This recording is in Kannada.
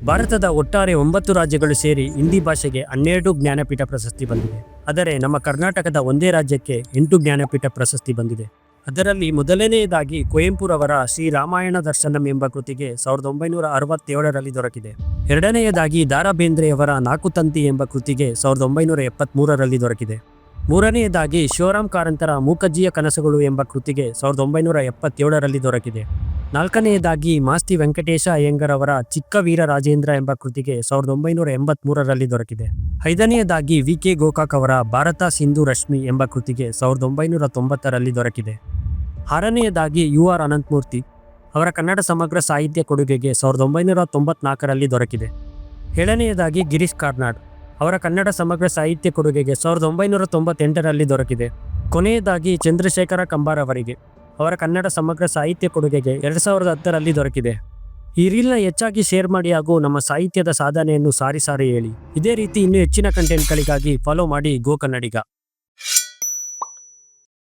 ಭಾರತದ ಒಟ್ಟಾರೆ 9 ರಾಜ್ಯಗಳು ಸೇರಿ ಹಿಂದಿ ಭಾಷೆಗೆ 12 ಜ್ಞಾನಪೀಠ ಪ್ರಶಸ್ತಿ ಬಂದಿದೆ. ಆದರೆ ನಮ್ಮ ಕರ್ನಾಟಕದ ಒಂದೇ ರಾಜ್ಯಕ್ಕೆ 8 ಜ್ಞಾನಪೀಠ ಪ್ರಶಸ್ತಿ ಬಂದಿದೆ. ಅದರಲ್ಲಿ ಮೊದಲನೆಯದಾಗಿ ಕುವೆಂಪುರವರ ಶ್ರೀ ರಾಮಾಯಣ ದರ್ಶನಂ ಎಂಬ ಕೃತಿಗೆ 1967ರಲ್ಲಿ ದೊರಕಿದೆ. ಎರಡನೆಯದಾಗಿ ದ ರಾ ಬೇಂದ್ರೆಯವರ ನಾಲ್ಕು ತಂತಿ ಎಂಬ ಕೃತಿಗೆ 1973ರಲ್ಲಿ ದೊರಕಿದೆ. ಮೂರನೆಯದಾಗಿ ಶಿವರಾಮ್ ಕಾರಂತರ ಮೂಕಜ್ಜಿಯ ಕನಸುಗಳು ಎಂಬ ಕೃತಿಗೆ 1977ರಲ್ಲಿ ದೊರಕಿದೆ. ನಾಲ್ಕನೆಯದಾಗಿ ಮಾಸ್ತಿ ವೆಂಕಟೇಶ ಅಯ್ಯಂಗರ್ ಅವರ ಚಿಕ್ಕ ವೀರ ರಾಜೇಂದ್ರ ಎಂಬ ಕೃತಿಗೆ 1983ರಲ್ಲಿ ದೊರಕಿದೆ. ಐದನೆಯದಾಗಿ ವಿ ಕೆ ಗೋಕಾಕ್ ಅವರ ಭಾರತ ಸಿಂಧು ರಶ್ಮಿ ಎಂಬ ಕೃತಿಗೆ 1990ರಲ್ಲಿ ದೊರಕಿದೆ. ಆರನೆಯದಾಗಿ ಯು ಆರ್ ಅನಂತಮೂರ್ತಿ ಅವರ ಕನ್ನಡ ಸಮಗ್ರ ಸಾಹಿತ್ಯ ಕೊಡುಗೆಗೆ 1994ರಲ್ಲಿ ದೊರಕಿದೆ. ಏಳನೆಯದಾಗಿ ಗಿರೀಶ್ ಕಾರ್ನಾಡ್ ಅವರ ಕನ್ನಡ ಸಮಗ್ರ ಸಾಹಿತ್ಯ ಕೊಡುಗೆಗೆ 1998ರಲ್ಲಿ ದೊರಕಿದೆ. ಕೊನೆಯದಾಗಿ ಚಂದ್ರಶೇಖರ ಕಂಬಾರ್ ಅವರಿಗೆ ಅವರ ಕನ್ನಡ ಸಮಗ್ರ ಸಾಹಿತ್ಯ ಕೊಡುಗೆಗೆ 2010ರಲ್ಲಿ ದೊರಕಿದೆ. ಈ ರೀಲ್ನ ಹೆಚ್ಚಾಗಿ ಶೇರ್ ಮಾಡಿ ಹಾಗೂ ನಮ್ಮ ಸಾಹಿತ್ಯದ ಸಾಧನೆಯನ್ನು ಸಾರಿ ಹೇಳಿ. ಇದೇ ರೀತಿ ಇನ್ನೂ ಹೆಚ್ಚಿನ ಕಂಟೆಂಟ್ಗಳಿಗಾಗಿ ಫಾಲೋ ಮಾಡಿ ಗೋ ಕನ್ನಡಿಗ.